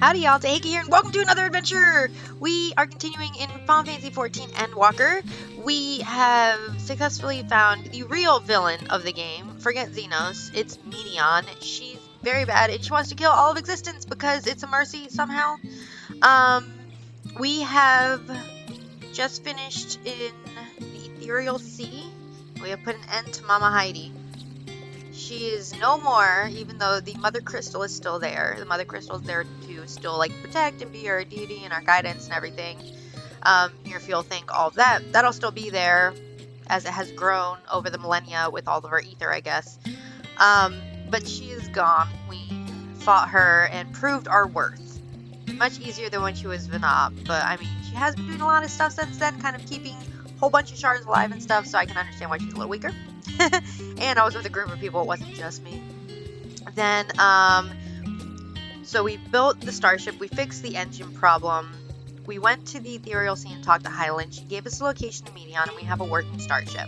Howdy y'all, Tahiki here, and welcome to another adventure! We are continuing in Final Fantasy XIV Endwalker. We have successfully found the real villain of the game. Forget Xenos, it's Medion. She's very bad, and she wants to kill all of existence because it's a mercy somehow. We have just finished in the Ethereal Sea. We have put an end to Mama Heidi. She is no more, even though the Mother Crystal is still there. The Mother Crystal is there to still, like, protect and be our deity and our guidance and everything. Your fuel think, all of that. That'll still be there as it has grown over the millennia with all of our ether, I guess. But she is gone. We fought her and proved our worth. Much easier than when she was Vanop, but I mean, she has been doing a lot of stuff since then, kind of keeping a whole bunch of shards alive and stuff, so I can understand why she's a little weaker. And I was with a group of people, it wasn't just me. Then, so we built the starship, we fixed the engine problem, we went to the Ethereal Sea and talked to Highland, she gave us the location of Medion, and we have a working starship.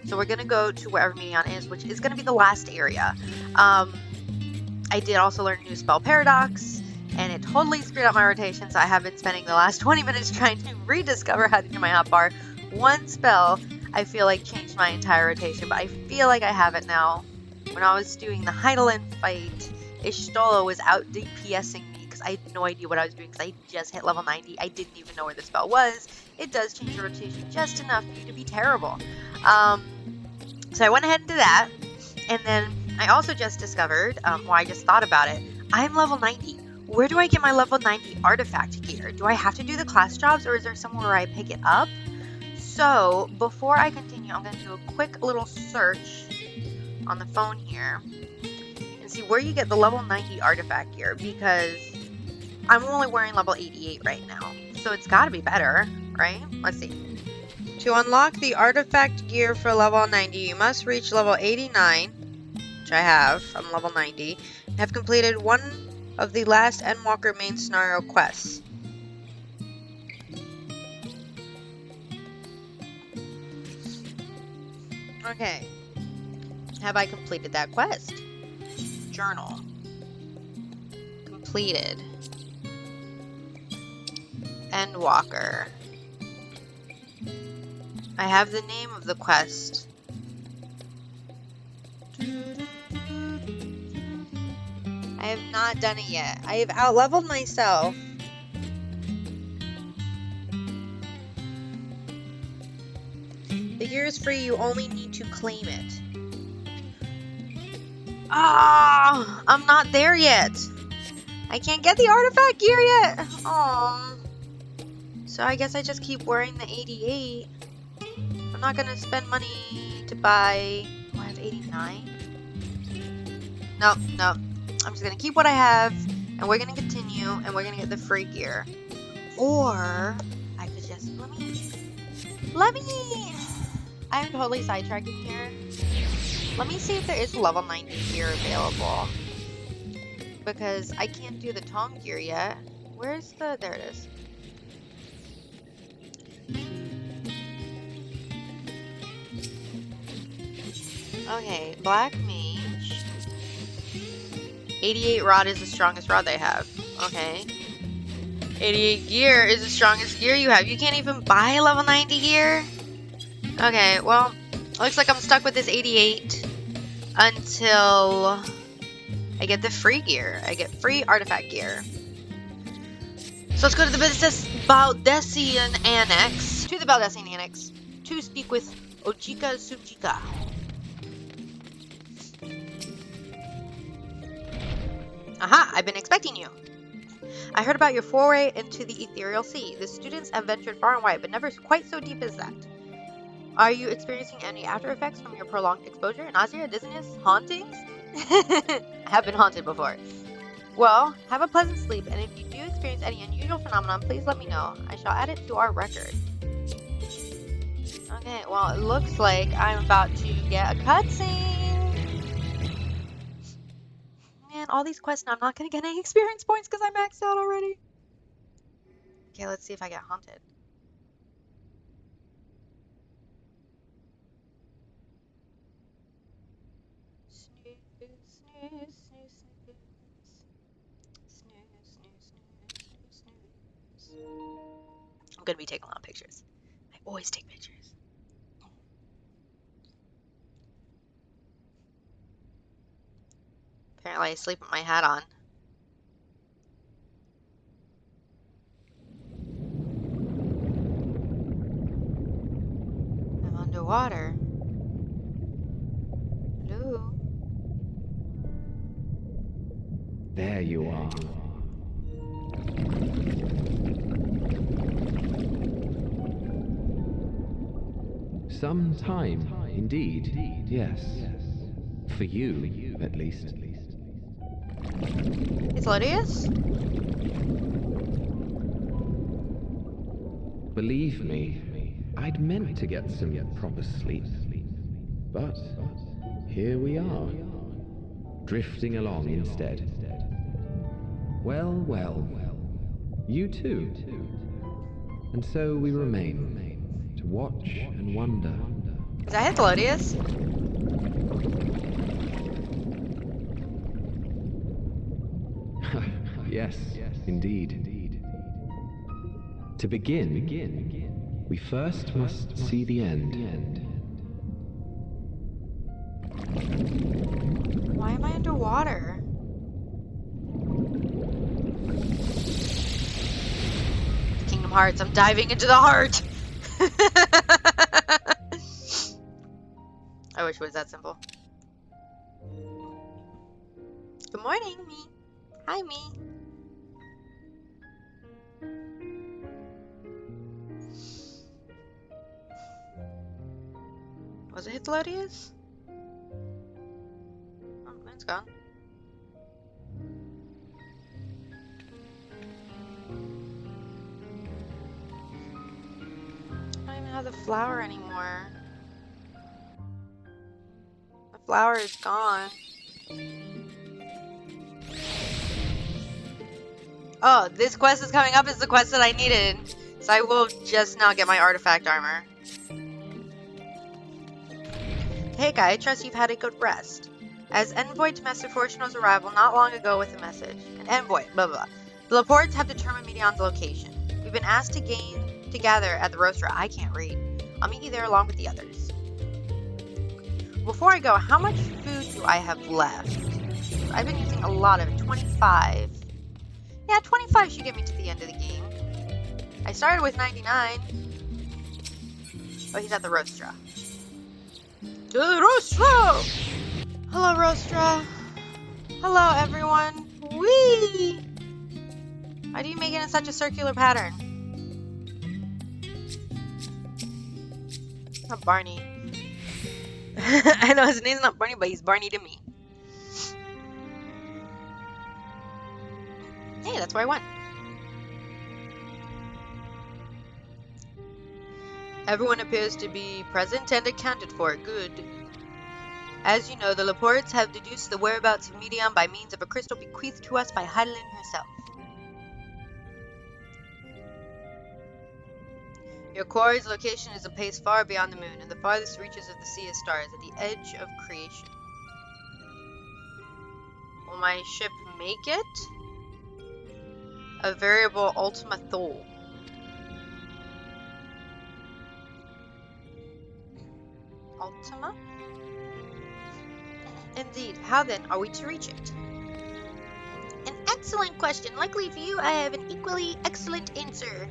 So we're gonna go to wherever Medion is, which is gonna be the last area. I did also learn a new spell, Paradox, and it totally screwed up my rotation, so I have been spending the last 20 minutes trying to rediscover how to do my hotbar. One spell I feel like changed my entire rotation, but I feel like I have it now. When I was doing the Heidelin fight, Ishtola was out DPSing me because I had no idea what I was doing because I just hit level 90. I didn't even know where the spell was. It does change your rotation just enough for you to be terrible. So I went ahead and did that, and then I also just discovered, well, I just thought about it, I'm level 90. Where do I get my level 90 artifact gear? Do I have to do the class jobs, or is there somewhere where I pick it up? So, before I continue, I'm going to do a quick little search on the phone here and see where you get the level 90 artifact gear, because I'm only wearing level 88 right now, so it's got to be better, right? Let's see. To unlock the artifact gear for level 90, you must reach level 89, which I have. I'm level 90, and have completed one of the last Endwalker main scenario quests. Okay. Have I completed that quest? Journal. Completed. Endwalker. I have the name of the quest. I have not done it yet. I have out-leveled myself. The gear is free, you only need to claim it. Ah, I'm not there yet. I can't get the artifact gear yet. Oh. So I guess I just keep wearing the 88. I'm not gonna spend money to buy... Oh, I have 89? No. I'm just gonna keep what I have, and we're gonna continue, and we're gonna get the free gear. Or I could just... Let me... I'm totally sidetracking here. Let me see if there is level 90 gear available. Because I can't do the Tome gear yet. Where's the... There it is. Okay, Black Mage. 88 rod is the strongest rod they have. Okay. 88 gear is the strongest gear you have. You can't even buy level 90 gear? Okay, well, looks like I'm stuck with this 88 until I get the free gear. I get free artifact gear. So let's go to the Baldessian Annex. To the Baldessian Annex to speak with Ojika Sujika. Aha, I've been expecting you. I heard about your foray into the Ethereal Sea. The students have ventured far and wide, but never quite so deep as that. Are you experiencing any after effects from your prolonged exposure? Nausea, dizziness, hauntings? I have been haunted before. Well, have a pleasant sleep, and if you do experience any unusual phenomenon, please let me know. I shall add it to our record. Okay, well, it looks like I'm about to get a cutscene. Man, all these quests, and I'm not going to get any experience points because I maxed out already. Okay, let's see if I get haunted. Snooze, snooze, snooze, snooze. Snooze, snooze, snooze. going to be taking a lot of pictures. I always take pictures. Apparently I sleep with my hat on. I'm underwater. Hello? There you are. Some time, indeed, yes. For you, at least. It's Lydius? Believe me, I'd meant to get some proper sleep. But here we are, drifting along instead. Well, well, you too. And so we remain, to watch and wonder. Is that Lydius? Yes, indeed. To begin, we first must see the end. Why am I underwater? Kingdom Hearts, I'm diving into the heart! I wish it was that simple. Good morning, me. Hi, me. Was it Lydius? Oh, it's gone. I don't even have the flower anymore. The flower is gone. Oh, this quest is coming up as the quest that I needed. So I will just now get my artifact armor. Hey guy, I trust you've had a good rest. As envoy to Master Fortuno's arrival not long ago with a message. An envoy, blah blah. The Laportes have determined Medion's location. We've been asked to gather at the roaster. I can't read. I'll meet you there along with the others. Before I go, how much food do I have left? I've been using a lot of it. 25. Yeah, 25 should get me to the end of the game. I started with 99. Oh, he's at the Roastra. To the Roastra! Hello, Roastra. Hello, everyone. Whee! Why do you make it in such a circular pattern? It's not Barney. I know his name's not Barney, but he's Barney to me. Hey, that's where I went. Everyone appears to be present and accounted for. Good. As you know, the Laportes have deduced the whereabouts of Medion by means of a crystal bequeathed to us by Hydaelyn herself. Your quarry's location is a place far beyond the moon, and the farthest reaches of the sea of stars, at the edge of creation. Will my ship make it? A variable Ultima Thule. Ultima? Indeed. How then are we to reach it? An excellent question. Luckily for you, I have an equally excellent answer.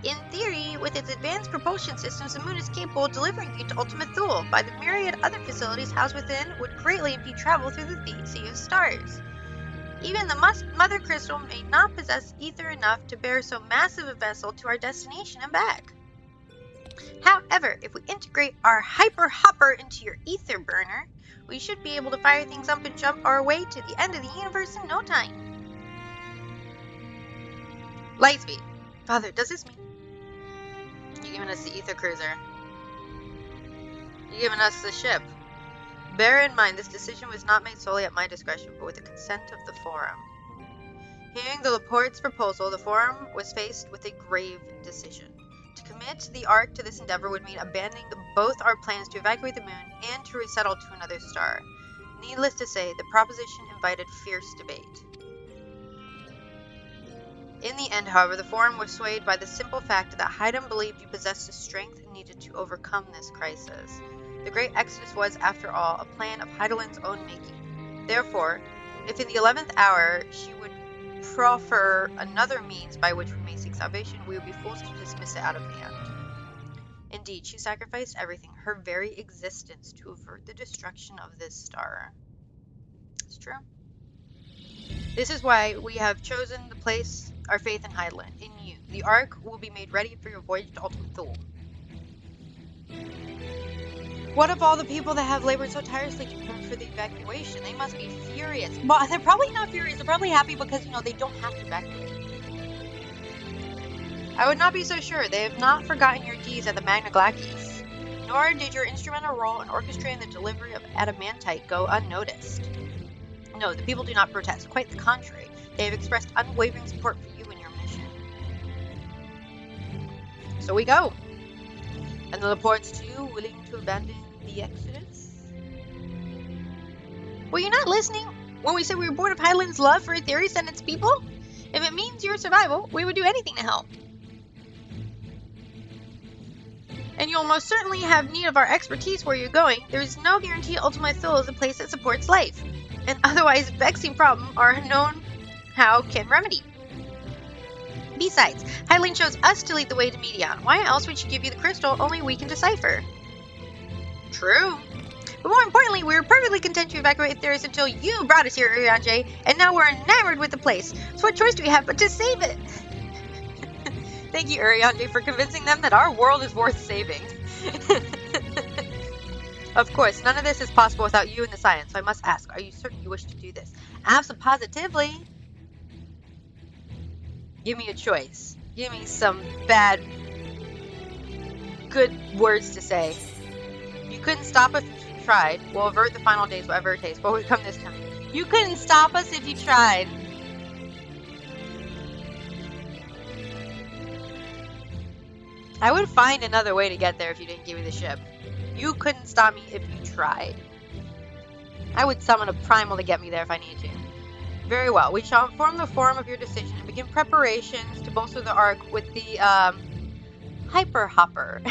In theory, with its advanced propulsion systems, the moon is capable of delivering you to Ultima Thule. By the myriad other facilities housed within would greatly impede travel through the sea of stars. Even the Mother Crystal may not possess ether enough to bear so massive a vessel to our destination and back. However, if we integrate our Hyper Hopper into your ether burner, we should be able to fire things up and jump our way to the end of the universe in no time. Lightspeed. Father, does this mean you're giving us the ether cruiser? You're giving us the ship. Bear in mind, this decision was not made solely at my discretion, but with the consent of the Forum. Hearing the Laporte's proposal, the Forum was faced with a grave decision. To commit the Ark to this endeavor would mean abandoning both our plans to evacuate the moon and to resettle to another star. Needless to say, the proposition invited fierce debate. In the the end, however, the forum was swayed by the simple fact that Haydn believed you possessed the strength needed to overcome this crisis. The Great Exodus was, after all, a plan of Heidelberg's own making. Therefore, if in the 11th hour she would proffer another means by which we may seek salvation, we would be fools to dismiss it out of hand. Indeed, she sacrificed everything, her very existence, to avert the destruction of this star. It's true. This is why we have chosen to place our faith in Heidelberg, in you. The Ark will be made ready for your voyage to Ultima Thule. What of all the people that have labored so tirelessly to prepare for the evacuation? They must be furious. Well, they're probably not furious. They're probably happy because, they don't have to evacuate. I would not be so sure. They have not forgotten your deeds at the Magna Glacis. Nor did your instrumental role in orchestrating the delivery of adamantite go unnoticed. No, the people do not protest. Quite the contrary. They have expressed unwavering support for you and your mission. So we go. And the Laportes too, willing to abandon the Exodus? Were you not listening when we said we were born of Heidelberg's love for Aetherius and its people? If it means your survival, we would do anything to help. And you'll most certainly have need of our expertise where you're going. There is no guarantee Ultima Thule is a place that supports life. And otherwise vexing problem are unknown how can remedy. Besides, Heidelberg chose us to lead the way to Medion. Why else would she give you the crystal only we can decipher? True. But more importantly, we were perfectly content to evacuate Aetherius until you brought us here, Urianger, and now we're enamored with the place. So what choice do we have but to save it? Thank you, Urianger, for convincing them that our world is worth saving. Of course, none of this is possible without you and the science, so I must ask, are you certain you wish to do this? Absolutely. Give me a choice. Give me some good words to say. You couldn't stop us if you tried. We'll avert the final days, whatever it takes. What would come this time? You couldn't stop us if you tried. I would find another way to get there if you didn't give me the ship. You couldn't stop me if you tried. I would summon a primal to get me there if I need to. Very well. We shall inform the forum of your decision and begin preparations to bolster the Ark with the, Hyper Hopper.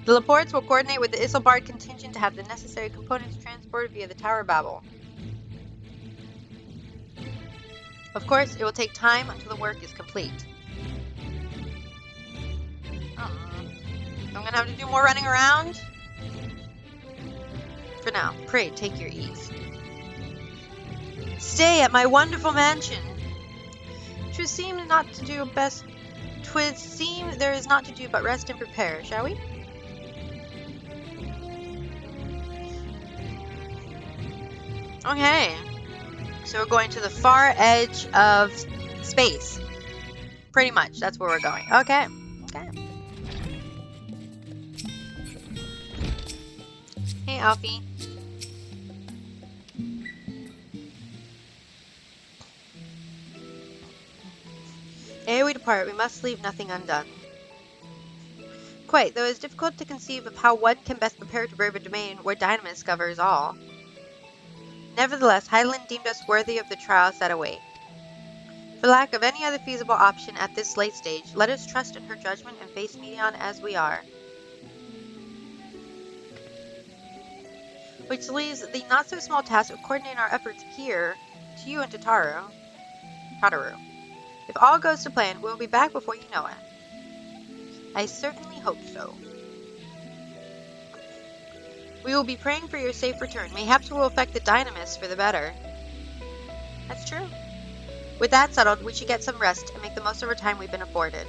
The Laportes will coordinate with the Isilbard contingent to have the necessary components transported via the Tower of Babel. Of course, it will take time until the work is complete. I'm gonna have to do more running around. For now, pray take your ease. Stay at my wonderful mansion. 'Twiz seem there is not to do but rest and prepare, shall we? Okay. So we're going to the far edge of space. Pretty much, that's where we're going. Okay. Hey, Alfie. Ere we depart, we must leave nothing undone. Quite, though it is difficult to conceive of how one can best prepare to brave a domain where Dynamis covers all. Nevertheless, Heidelberg deemed us worthy of the trials that await. For lack of any other feasible option at this late stage, let us trust in her judgment and face Medion as we are. Which leaves the not-so-small task of coordinating our efforts here to you and to Tataru. If all goes to plan, we'll be back before you know it. I certainly hope so. We will be praying for your safe return. Mayhaps it will affect the Dynamis for the better. That's true. With that settled, we should get some rest and make the most of our time we've been afforded.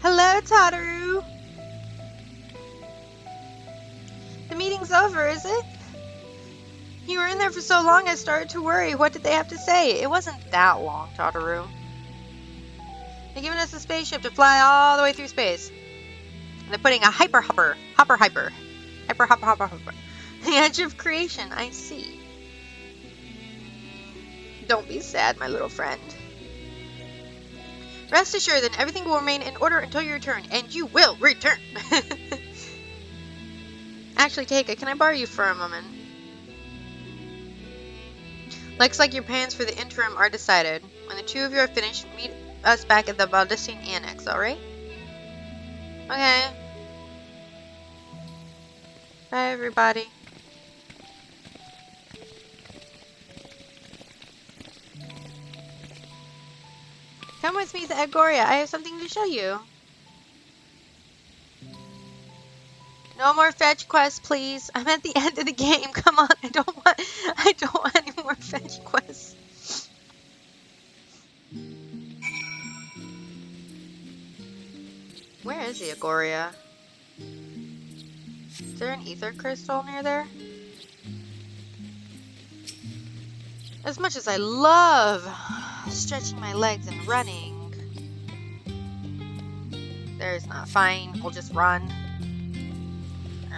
Hello, Tataru! The meeting's over, is it? You were in there for so long I started to worry. What did they have to say? It wasn't that long, Tataru. They're giving us a spaceship to fly all the way through space. And they're putting a hyper hopper. The edge of creation, I see. Don't be sad, my little friend. Rest assured that everything will remain in order until you return, and you will return. Actually, Teika, can I borrow you for a moment? Looks like your plans for the interim are decided. When the two of you are finished, meet us back at the Baldessian Annex, alright? Okay. Bye, everybody. Come with me to Agoria. I have something to show you. No more fetch quests, please. I'm at the end of the game. Come on. I don't want any more fetch quests. Where is the Agoria? Is there an ether crystal near there? As much as I love stretching my legs and running, there's not. Fine. We'll just run.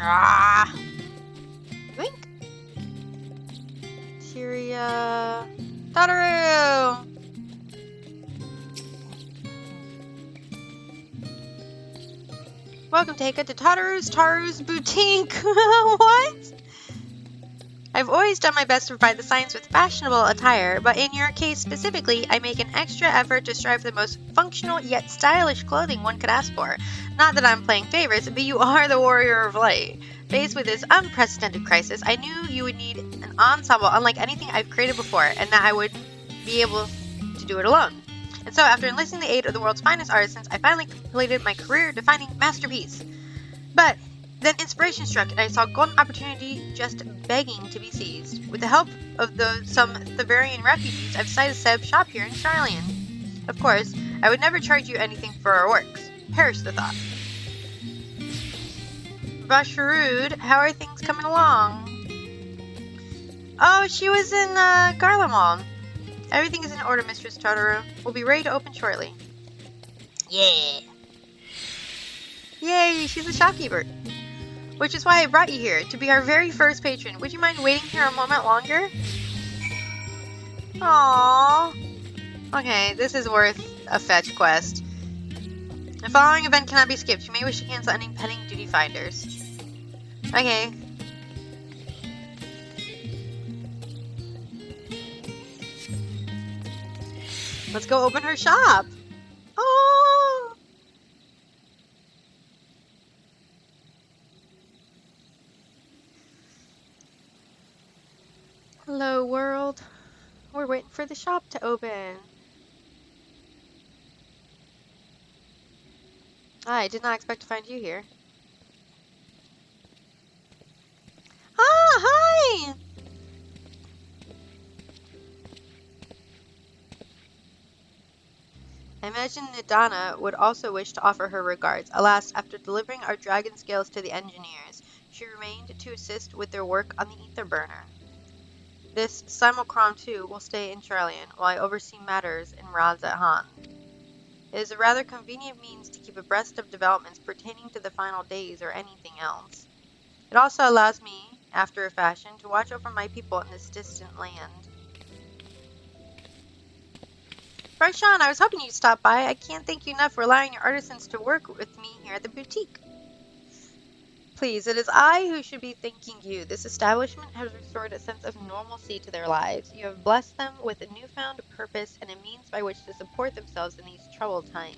Ah! Wink. Tyria. Tataru! Welcome, Teika, to Taru's Boutique. What? I've always done my best to provide the science with fashionable attire, but in your case specifically, I make an extra effort to strive for the most functional yet stylish clothing one could ask for. Not that I'm playing favorites, but you are the warrior of light. Faced with this unprecedented crisis, I knew you would need an ensemble unlike anything I've created before, and that I wouldn't be able to do it alone. And so, after enlisting the aid of the world's finest artisans, I finally completed my career-defining masterpiece. But then inspiration struck, and I saw a golden opportunity just begging to be seized. With the help of some Theverian refugees, I've decided to set up shop here in Charlian. Of course, I would never charge you anything for our works. Perish the thought. Basharud, how are things coming along? Oh, she was in Garlemald. Everything is in order, Mistress Tataru. We'll be ready to open shortly. Yeah. Yay, she's a shopkeeper. Which is why I brought you here, to be our very first patron. Would you mind waiting here a moment longer? Aww. Okay, this is worth a fetch quest. The following event cannot be skipped. You may wish to cancel any pending duty finders. Okay. Let's go open her shop. Oh! Hello, world. We're waiting for the shop to open. I did not expect to find you here. Ah, hi! I imagine Nidana would also wish to offer her regards. Alas, after delivering our dragon scales to the engineers, she remained to assist with their work on the ether burner. This Simulcron too will stay in Charlian while I oversee matters in Razat-Han. It is a rather convenient means to keep abreast of developments pertaining to the final days or anything else. It also allows me, after a fashion, to watch over my people in this distant land. Bryshawn, I was hoping you'd stop by. I can't thank you enough for allowing your artisans to work with me here at the boutique. Please, it is I who should be thanking you. This establishment has restored a sense of normalcy to their lives. You have blessed them with a newfound purpose and a means by which to support themselves in these troubled times.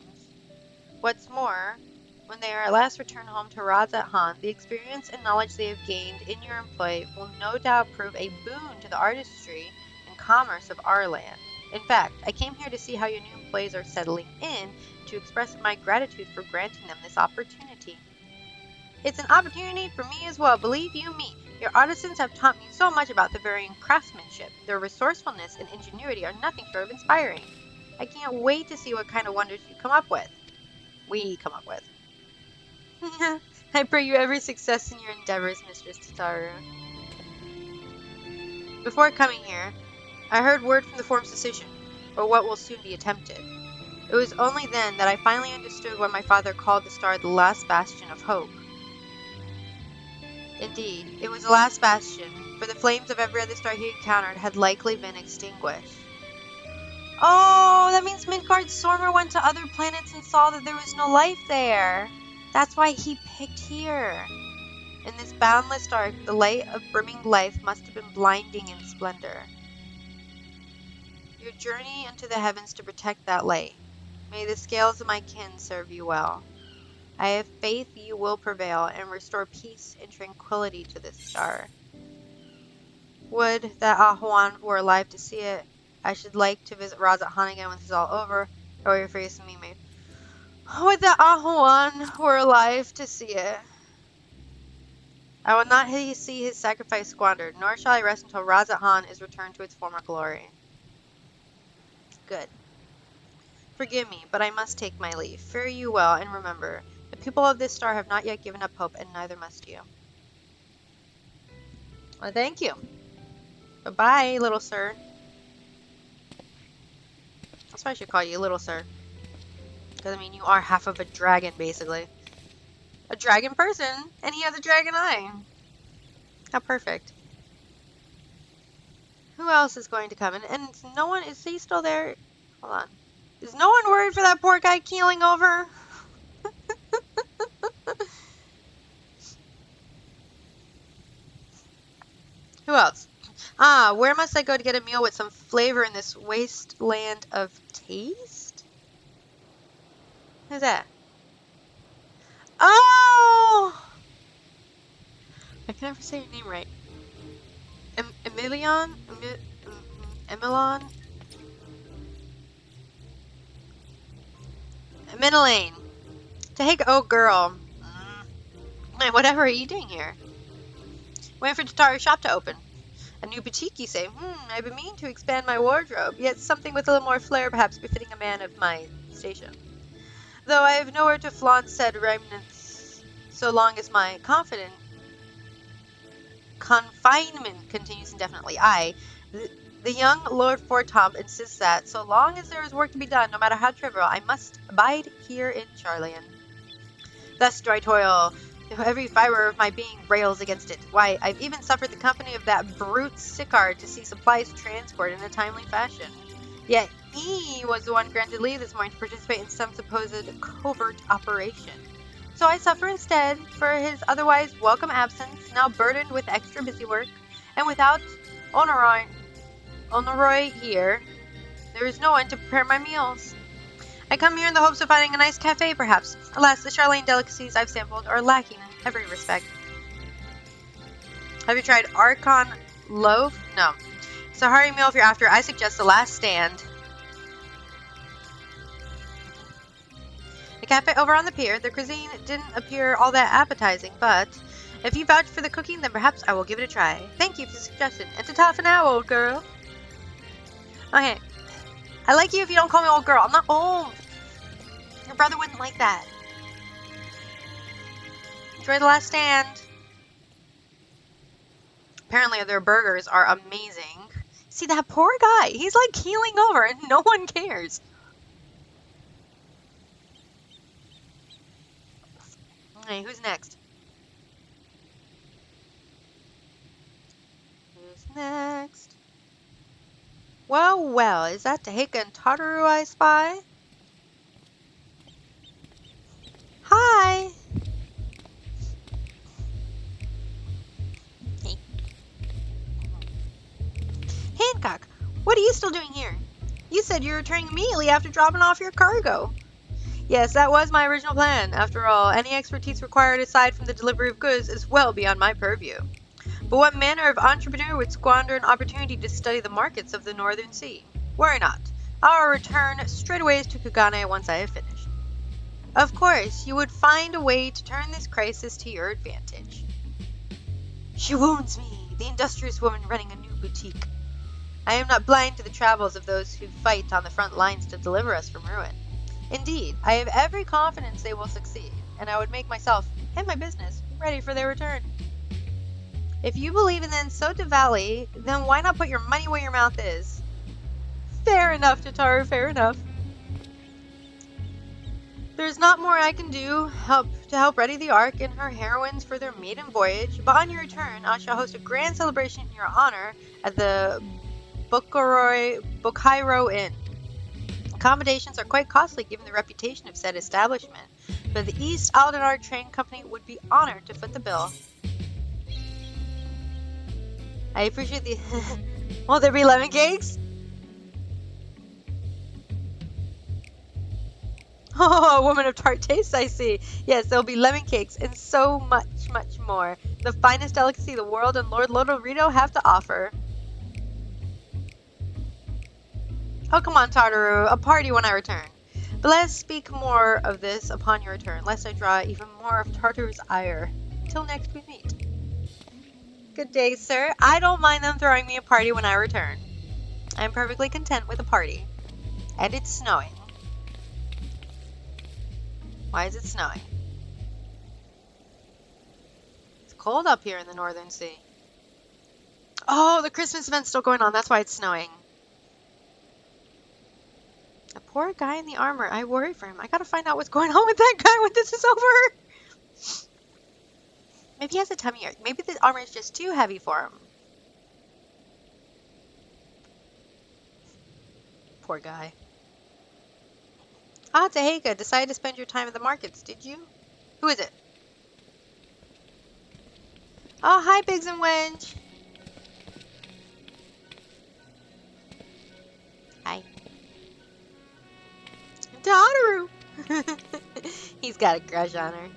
What's more, when they are at last returned home to Razat-Han, the experience and knowledge they have gained in your employ will no doubt prove a boon to the artistry and commerce of our land. In fact, I came here to see how your new employees are settling in, to express my gratitude for granting them this opportunity. It's an opportunity for me as well, believe you me. Your artisans have taught me so much about Theverian craftsmanship. Their resourcefulness and ingenuity are nothing short of inspiring. I can't wait to see what kind of wonders you come up with. We come up with. I pray you every success in your endeavors, Mistress Tataru. Before coming here, I heard word from the form's decision, or what will soon be attempted. It was only then that I finally understood what my father called the star the last bastion of hope. Indeed, it was the last bastion, for the flames of every other star he encountered had likely been extinguished. Oh, that means Midgard Stormer went to other planets and saw that there was no life there. That's why he picked here. In this boundless dark, the light of brimming life must have been blinding in splendor. your journey into the heavens to protect that light. May the scales of my kin serve you well. I have faith you will prevail and restore peace and tranquility to this star. Would that Ahuan were alive to see it. I should like to visit Razat Han again when this is all over. Or your face me, mate. Would that Ahuan were alive to see it. I will not see his sacrifice squandered, nor shall I rest until Razat Han is returned to its former glory. Good. Forgive me, but I must take my leave. Fare you well, and remember, the people of this star have not yet given up hope, and neither must you. Well, thank you. Bye-bye, little sir. That's why I should call you little sir. Because, I mean, you are half of a dragon, basically. A dragon person, and he has a dragon eye. How perfect. Who else is going to come? And no one, is he still there? Hold on. Is no one worried for that poor guy keeling over? Who else? Ah, where must I go to get a meal with some flavor in this wasteland of taste? Who's that? Oh! I can never say your name right. Emilion? Emilon? Minelaine. Tahega, oh girl. Man, whatever are you doing here? Waiting for Tataru's shop to open. A new boutique, you say? I've been meaning to expand my wardrobe, yet something with a little more flair, perhaps befitting a man of my station. Though I have nowhere to flaunt said remnants, so long as my confinement continues indefinitely. The young Lord Fortom insists that, so long as there is work to be done, no matter how trivial, I must abide here in Charlian. Thus do I toil. Every fiber of my being rails against it. Why, I've even suffered the company of that brute Sicard to see supplies transported in a timely fashion. Yet he was the one granted leave this morning to participate in some supposed covert operation. So I suffer instead for his otherwise welcome absence, now burdened with extra busy work, and without Honoroi here, there is no one to prepare my meals. I come here in the hopes of finding a nice cafe, perhaps. Alas, the Charlene delicacies I've sampled are lacking in every respect. Have you tried Archon Loaf? No. Sahari meal if you're after. I suggest the last stand. The cafe over on the pier. The cuisine didn't appear all that appetizing, but if you vouch for the cooking, then perhaps I will give it a try. Thank you for the suggestion. And to toughen out, old girl. Okay. I like you if you don't call me old girl. I'm not old. Your brother wouldn't like that. Enjoy the last stand. Apparently their burgers are amazing. See that poor guy? He's like keeling over and no one cares. Okay, who's next? Who's next? Well, well, is that Taheka and Tataru I spy? Hi! Hey. Hancock, what are you still doing here? You said you were returning immediately after dropping off your cargo. Yes, that was my original plan. After all, any expertise required aside from the delivery of goods is well beyond my purview. But what manner of entrepreneur would squander an opportunity to study the markets of the Northern Sea? Worry not. I'll return straightway to Kugane once I have finished. Of course, you would find a way to turn this crisis to your advantage. She wounds me, the industrious woman running a new boutique. I am not blind to the travels of those who fight on the front lines to deliver us from ruin. Indeed, I have every confidence they will succeed, and I would make myself and my business ready for their return. If you believe in them so devoutly, then why not put your money where your mouth is? Fair enough, Tataru, fair enough. There's not more I can do to help ready the Ark and her heroines for their maiden voyage, but on your return, I shall host a grand celebration in your honor at the Bokairo Inn. Accommodations are quite costly given the reputation of said establishment, but the East Aldenar Train Company would be honored to foot the bill. I appreciate the... Will there be lemon cakes? Oh, a woman of tart tastes, I see. Yes, there'll be lemon cakes and so much, much more. The finest delicacy the world and Lord Lodorito have to offer. Oh, come on, Tartaru. A party when I return. But let us speak more of this upon your return, lest I draw even more of Tartaru's ire. Till next we meet. Good day, sir. I don't mind them throwing me a party when I return. I am perfectly content with a party. And it's snowing. Why is it snowing? It's cold up here in the Northern Sea. Oh, the Christmas event's still going on. That's why it's snowing. The poor guy in the armor. I worry for him. I gotta find out what's going on with that guy when this is over. Maybe he has a tummy ache. Maybe the armor is just too heavy for him. Poor guy. Ah, Taheka, decided to spend your time at the markets, did you? Who is it? Oh, hi, Biggs and Wedge. Hi. Tataru! He's got a crush on her.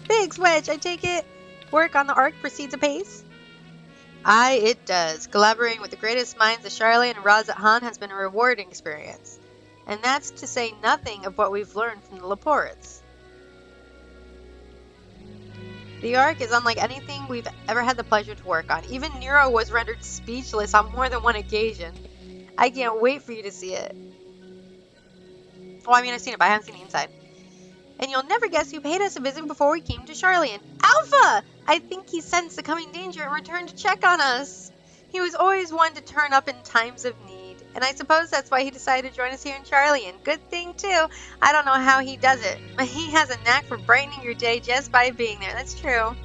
Biggs, Wedge, I take it work on the Ark proceeds apace? Aye, it does. Collaborating with the greatest minds of Charlotte and Razat Han has been a rewarding experience. And that's to say nothing of what we've learned from the Laporites. The Ark is unlike anything we've ever had the pleasure to work on. Even Nero was rendered speechless on more than one occasion. I can't wait for you to see it. Well, I mean, I've seen it, but I haven't seen the inside. And you'll never guess who paid us a visit before we came to Charlian. Alpha! I think he sensed the coming danger and returned to check on us. He was always one to turn up in times of need. And I suppose that's why he decided to join us here in Charlian. Good thing, too. I don't know how he does it, but he has a knack for brightening your day just by being there. That's true.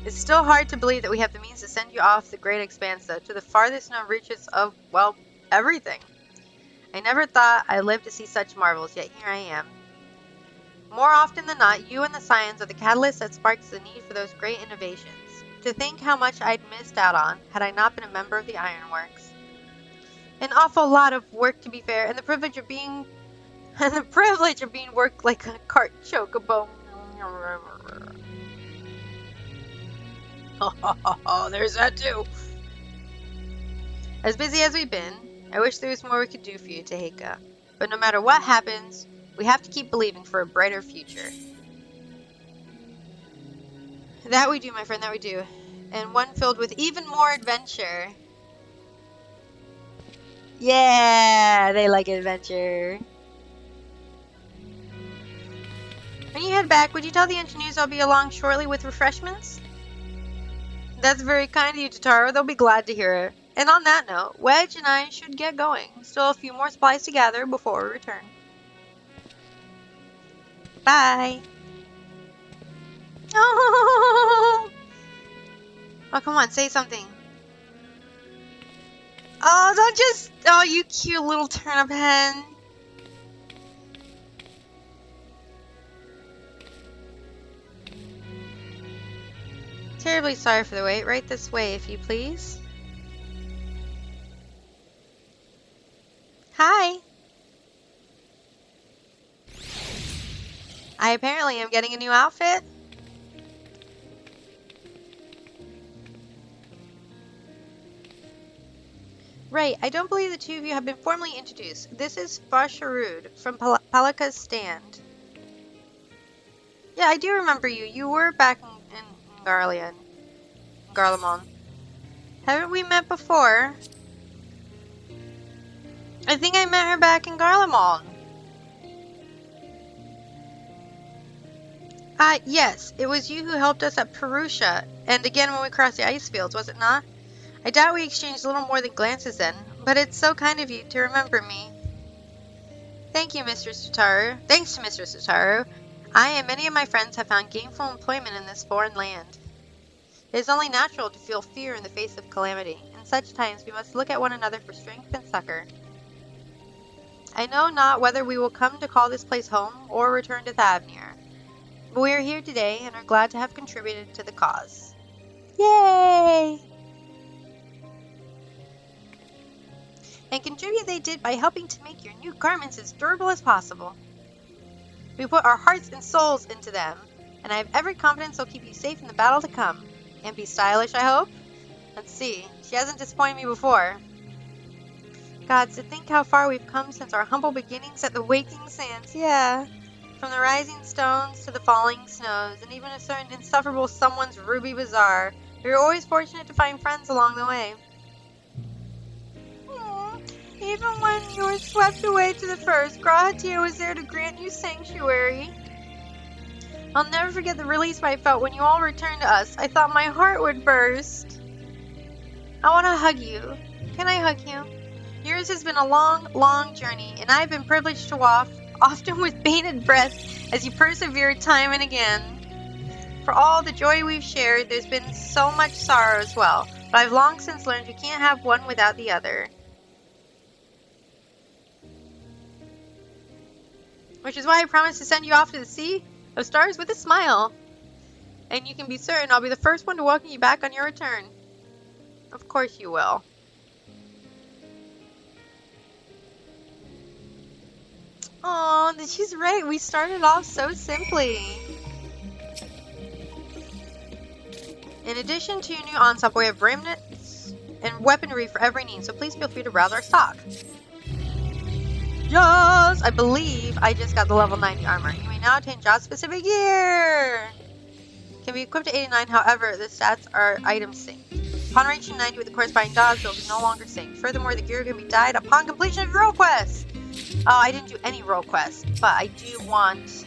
It's still hard to believe that we have the means to send you off the great expanse, though, to the farthest known reaches of, well, everything. I never thought I'd live to see such marvels, yet here I am. More often than not, you and the science are the catalyst that sparks the need for those great innovations. To think how much I'd missed out on had I not been a member of the Ironworks. An awful lot of work, to be fair, and the privilege of being worked like a cart chocobo. Oh, there's that too. As busy as we've been, I wish there was more we could do for you, Taheka. But no matter what happens, we have to keep believing for a brighter future. That we do, my friend, that we do. And one filled with even more adventure. Yeah, they like adventure. When you head back, would you tell the engineers I'll be along shortly with refreshments? That's very kind of you, Totaro. They'll be glad to hear it. And on that note, Wedge and I should get going. Still a few more supplies to gather before we return. Bye. Oh, come on, say something. Oh, don't just... Oh, you cute little turnip hen. Terribly sorry for the wait. Right this way, if you please. Hi. I apparently am getting a new outfit. Right, I don't believe the two of you have been formally introduced. This is Farsharud from Palaka's stand. Yeah, I do remember you. You were back in Garlemon. Haven't we met before? I think I met her back in Garlemon. Yes, it was you who helped us at Perusha, and again when we crossed the ice fields, was it not? I doubt we exchanged little more than glances then, but it's so kind of you to remember me. Thank you, Mr. Sutaru. Thanks to Mr. Sutaru, I and many of my friends have found gainful employment in this foreign land. It is only natural to feel fear in the face of calamity. In such times we must look at one another for strength and succor. I know not whether we will come to call this place home or return to Thavnir, but we are here today and are glad to have contributed to the cause. Yay! And contribute they did by helping to make your new garments as durable as possible. We put our hearts and souls into them, and I have every confidence they'll keep you safe in the battle to come. And be stylish, I hope? Let's see. She hasn't disappointed me before. God, to think how far we've come since our humble beginnings at the Waking Sands. Yeah. From the rising stones to the falling snows, and even a certain insufferable someone's Ruby Bazaar, we were always fortunate to find friends along the way. Even when you were swept away to the first, Grahatia was there to grant you sanctuary. I'll never forget the release I felt when you all returned to us. I thought my heart would burst. I want to hug you. Can I hug you? Yours has been a long, long journey, and I've been privileged to walk, often with bated breath, as you persevered time and again. For all the joy we've shared, there's been so much sorrow as well, but I've long since learned you can't have one without the other. Which is why I promised to send you off to the Sea of Stars with a smile. And you can be certain I'll be the first one to welcome you back on your return. Of course you will. Aw, she's right. We started off so simply. In addition to your new ensemble, we have remnants and weaponry for every need, so please feel free to browse our stock. Yes! I believe I just got the level 90 armor. You may now obtain job-specific gear! Can be equipped to 89, however, the stats are item synced. Upon reaching 90 with the corresponding dodge, it will be no longer synced. Furthermore, the gear can be dyed upon completion of your role quest! Oh, I didn't do any role quests, but I do want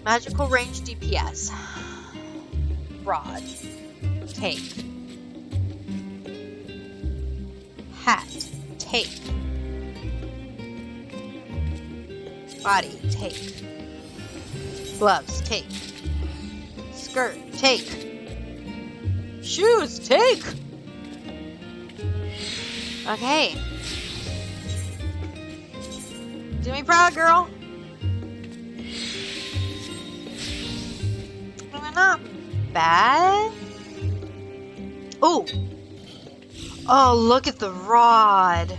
magical range DPS. Rod. Take. Hat. Take. Body. Take. Gloves. Take. Skirt. Take. Shoes. Take. Okay. Do me proud, girl. Not bad. Oh. Oh, look at the rod.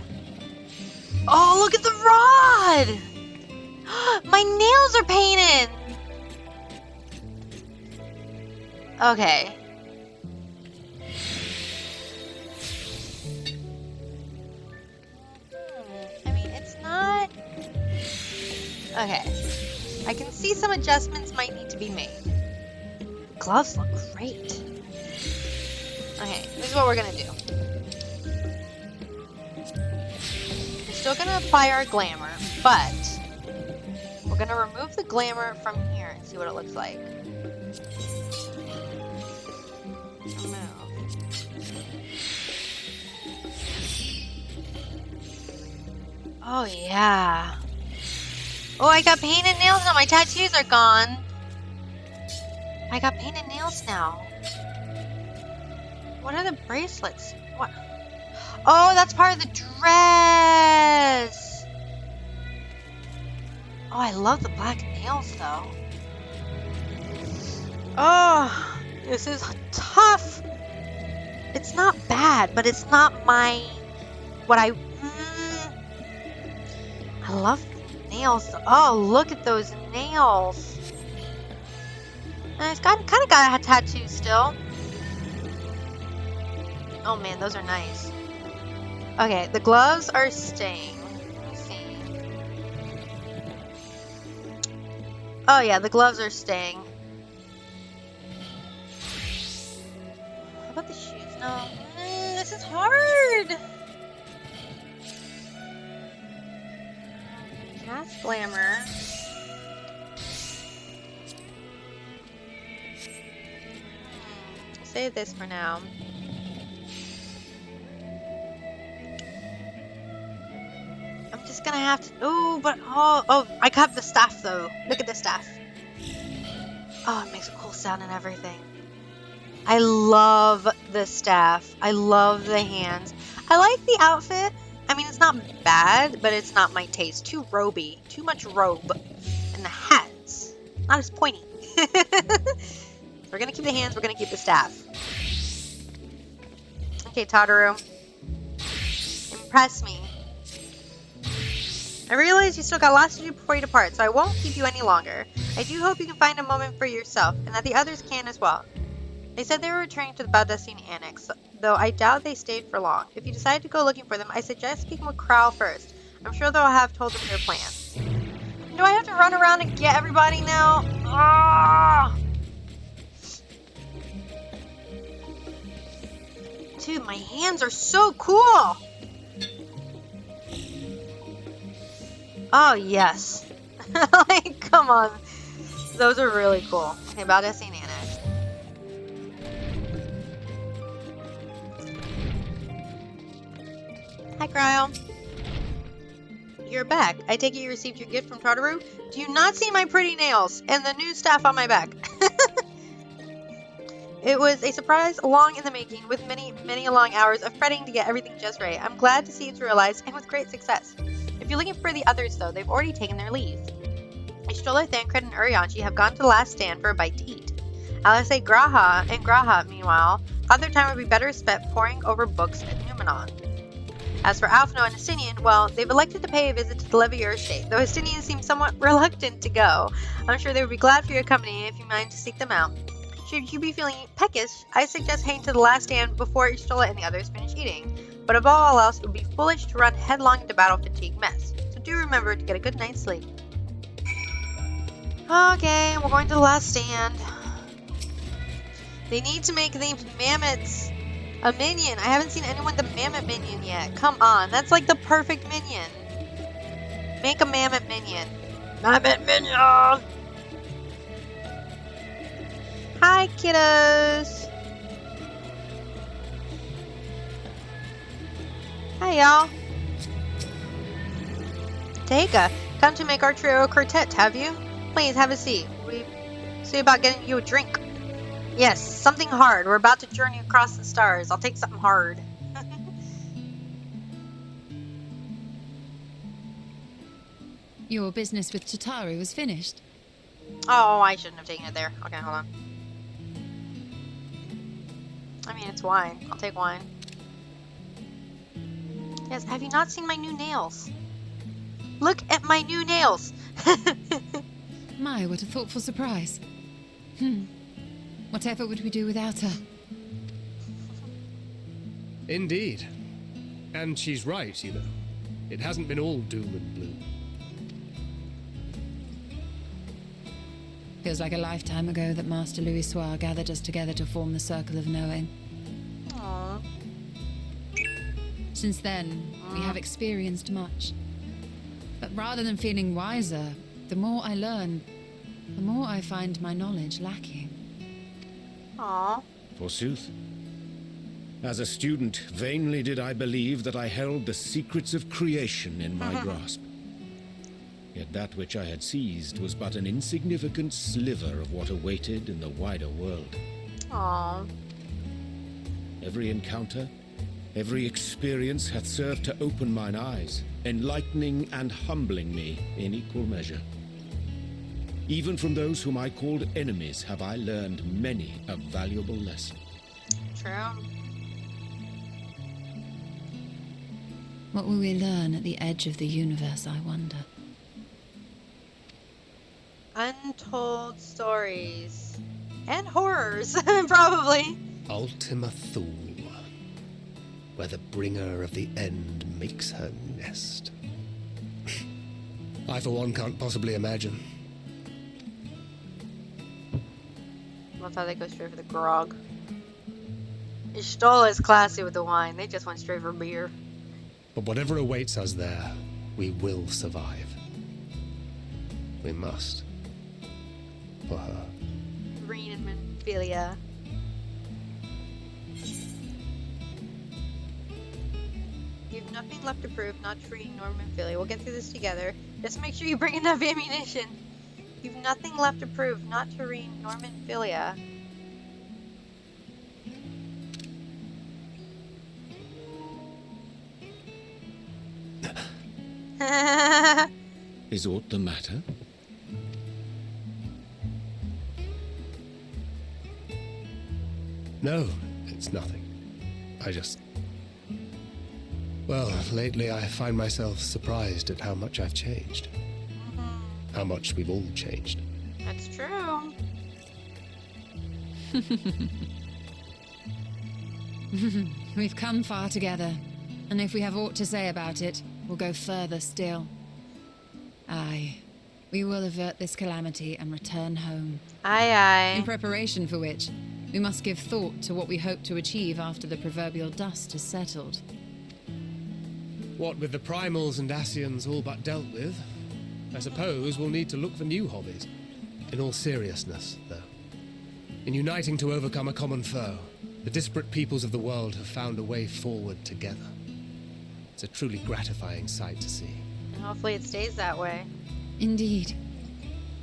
Oh, look at the rod. My nails are painted. Okay. I mean, it's not... Okay. I can see some adjustments might need to be made. Gloves look great. Okay, this is what we're gonna do. We're still gonna apply our glamour, but we're gonna remove the glamour from here and see what it looks like. Remove. Oh yeah. Oh, I got painted nails now. My tattoos are gone. I got painted nails now. What are the bracelets? What? Oh, that's part of the dress. Oh, I love the black nails though. Oh, this is tough. It's not bad, but it's not my... What I love the nails. Oh, look at those nails. And it's kind of got a tattoo still. Oh man, those are nice. Okay, the gloves are staying. Let me see. Oh yeah, the gloves are staying. How about the shoes? No. This is hard! Cast glamour. Save this for now. I'm just gonna have to... Oh, but... Oh, I got the staff though. Look at the staff. Oh, it makes a cool sound and everything. I love the staff. I love the hands. I like the outfit. I mean, it's not bad, but it's not my taste. Too roby. Too much robe. And the hats. Not as pointy. We're gonna keep the hands. We're gonna keep the staff. Okay, Tataru. Impress me. I realize you still got lots to do before you depart, so I won't keep you any longer. I do hope you can find a moment for yourself, and that the others can as well. They said they were returning to the Baldestine Annex, though I doubt they stayed for long. If you decide to go looking for them, I suggest speaking with Krau first. I'm sure they'll have told them their plans. Do I have to run around and get everybody now? Ah! Dude, my hands are so cool! Oh, yes. Like, come on. Those are really cool. Okay, Baldestine Annex. Hi, Cryo. You're back. I take it you received your gift from Tartaru? Do you not see my pretty nails and the new staff on my back? It was a surprise long in the making, with many, many long hours of fretting to get everything just right. I'm glad to see it's realized, and with great success. If you're looking for the others, though, they've already taken their leave. Ishtola, Thancred, and Urianchi have gone to the last stand for a bite to eat. Alice, Graha, meanwhile, thought their time would be better spent poring over books at Numenon. As for Alphino and Hastinian, well, they've elected to pay a visit to the Levier estate, though Hastinian seems somewhat reluctant to go. I'm sure they would be glad for your company if you mind to seek them out. Should you be feeling peckish, I suggest heading to the last stand before Ishtola and the others finish eating. But above all else, it would be foolish to run headlong into battle-fatigue mess, so do remember to get a good night's sleep. Okay, we're going to the last stand. They need to make the mammoths a minion. I haven't seen anyone the mammoth minion yet. Come on, that's like the perfect minion. Make a mammoth minion. Mammoth minion! Hi, kiddos! Hi, y'all. Taika, come to make our trio a quartet, have you? Please, have a seat. We see about getting you a drink. Yes, something hard. We're about to journey across the stars. I'll take something hard. Your business with Chitauri was finished. Oh, I shouldn't have taken it there. Okay, hold on. I mean, it's wine. I'll take wine. Yes, have you not seen my new nails? Look at my new nails! My, what a thoughtful surprise. Whatever would we do without her? Indeed. And she's right, you know. It hasn't been all doom and gloom. Feels like a lifetime ago that Master Louis Soir gathered us together to form the Circle of Knowing. Aww. Since then, we have experienced much. But rather than feeling wiser, the more I learn, the more I find my knowledge lacking. Aww. Forsooth. As a student, vainly did I believe that I held the secrets of creation in my grasp. Yet that which I had seized was but an insignificant sliver of what awaited in the wider world. Aww. Every encounter, every experience hath served to open mine eyes, enlightening and humbling me in equal measure. Even from those whom I called enemies have I learned many a valuable lesson. True. What will we learn at the edge of the universe, I wonder? Untold stories. And horrors, probably. Ultima Thule, where the bringer of the end makes her nest. I, for one, can't possibly imagine. Love how they go straight for the grog. Ishtola is classy with the wine. They just went straight for beer. But whatever awaits us there, we will survive. We must. For her. Green and Menphilia. You've nothing left to prove, not treating nor Menphilia. We'll get through this together. Just make sure you bring enough ammunition. You've nothing left to prove, not Tureen nor Menphilia. Is aught the matter? No, it's nothing. I just... Well, lately I find myself surprised at how much I've changed. How much we've all changed. That's true. We've come far together, and if we have aught to say about it, we'll go further still. Aye, we will avert this calamity and return home. Aye, In aye. preparation for which, we must give thought to what we hope to achieve after the proverbial dust has settled. What with the primals and Asians all but dealt with, I suppose we'll need to look for new hobbies. In all seriousness, though. In uniting to overcome a common foe, the disparate peoples of the world have found a way forward together. It's a truly gratifying sight to see. Hopefully it stays that way. Indeed.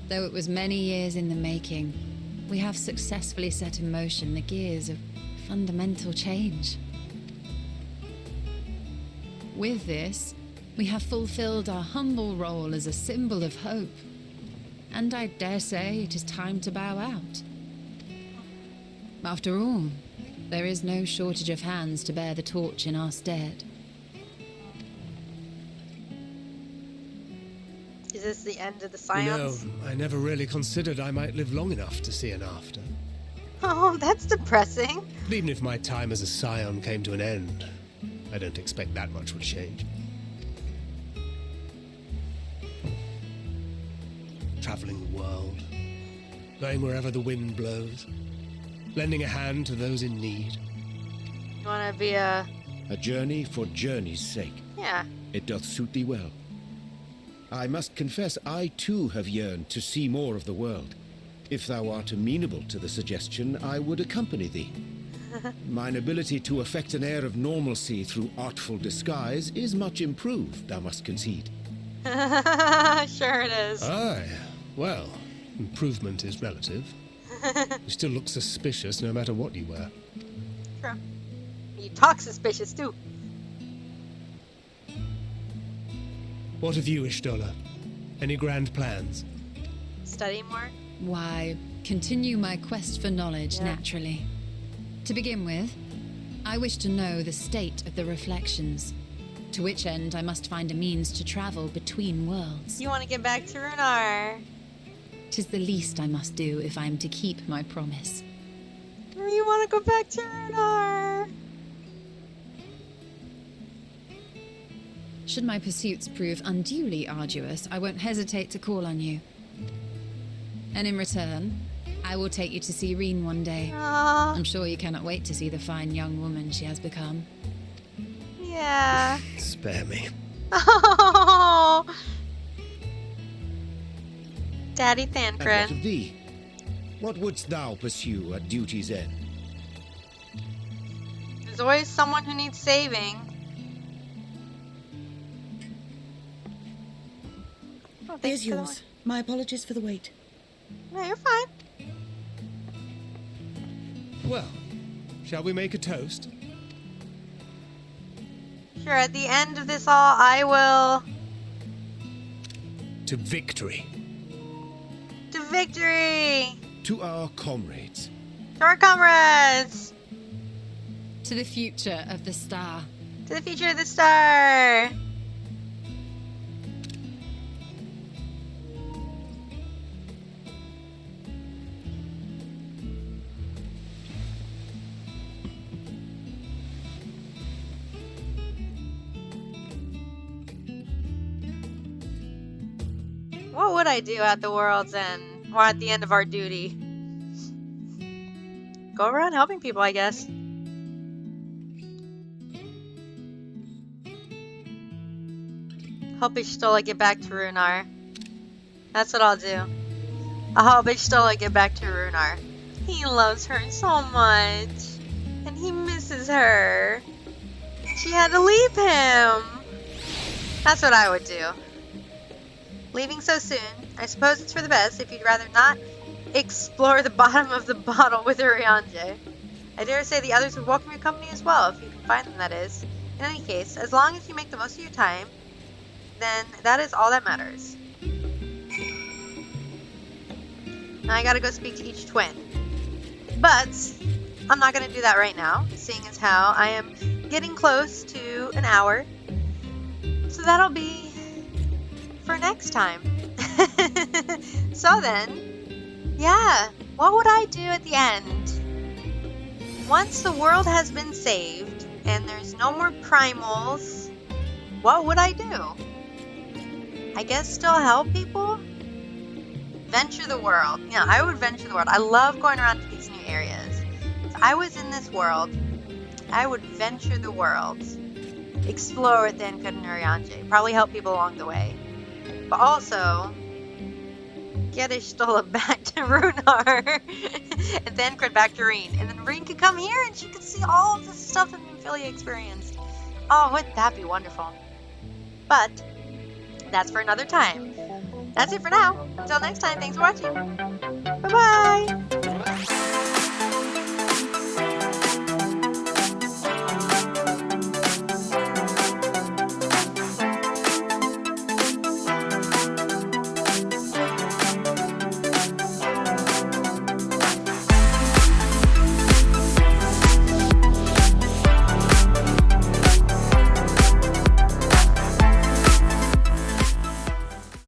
Though it was many years in the making, we have successfully set in motion the gears of fundamental change. With this, we have fulfilled our humble role as a symbol of hope. And I dare say it is time to bow out. After all, there is no shortage of hands to bear the torch in our stead. Is this the end of the You know, science? I never really considered I might live long enough to see an after. Oh, that's depressing. But even if my time as a scion came to an end, I don't expect that much would change. Traveling the world, going wherever the wind blows, lending a hand to those in need. You wanna be a... A journey for journey's sake. Yeah. It doth suit thee well. I must confess I too have yearned to see more of the world. If thou art amenable to the suggestion, I would accompany thee. Mine ability to affect an air of normalcy through artful disguise is much improved, thou must concede. Sure it is. Aye, well, improvement is relative. You still look suspicious no matter what you wear. True. You talk suspicious too. What of you, Ishtola? Any grand plans? Study more. Why, continue my quest for knowledge, Yeah. naturally. To begin with, I wish to know the state of the reflections, to which end I must find a means to travel between worlds. You want to get back to Runar. 'Tis the least I must do if I am to keep my promise. You want to go back to Runar. Should my pursuits prove unduly arduous, I won't hesitate to call on you. And in return, I will take you to see Reen one day. Aww. I'm sure you cannot wait to see the fine young woman she has become. Yeah. Spare me. Oh. Daddy And what Thancred. of thee? What wouldst thou pursue at duty's end? There's always someone who needs saving. Oh, thanks Here's for the yours. My apologies for the wait. one. No, you're fine. Well, shall we make a toast? Sure, at the end of this all, I will... To victory. To victory! To our comrades. To our comrades! To the future of the star. To the future of the star! What would I do at the world's end, or at the end of our duty? Go around helping people, I guess. Help Ishtola get back to Runar. That's what I'll do. I'll help Ishtola get back to Runar. He loves her so much. And he misses her. She had to leave him. That's what I would do. Leaving so soon, I suppose it's for the best if you'd rather not explore the bottom of the bottle with Urianje. I dare say the others would welcome your company as well, if you can find them, that is. In any case, as long as you make the most of your time, then that is all that matters. Now I gotta go speak to each twin. But I'm not gonna do that right now, seeing as how I am getting close to an hour. So that'll be for next time. So then, yeah, what would I do at the end? Once the world has been saved and there's no more primals, what would I do? I guess still help people? Venture the world. Yeah, I would venture the world. I love going around to these new areas. If I was in this world, I would venture the world. Explore with Thancred and Urianger. Probably help people along the way. But also, get Ishtola back to Runar. And Thancred back to Reen. And then Reen could come here and she could see all of the stuff that Nymphilia experienced. Oh, wouldn't that be wonderful? But that's for another time. That's it for now. Until next time, thanks for watching. Bye-bye!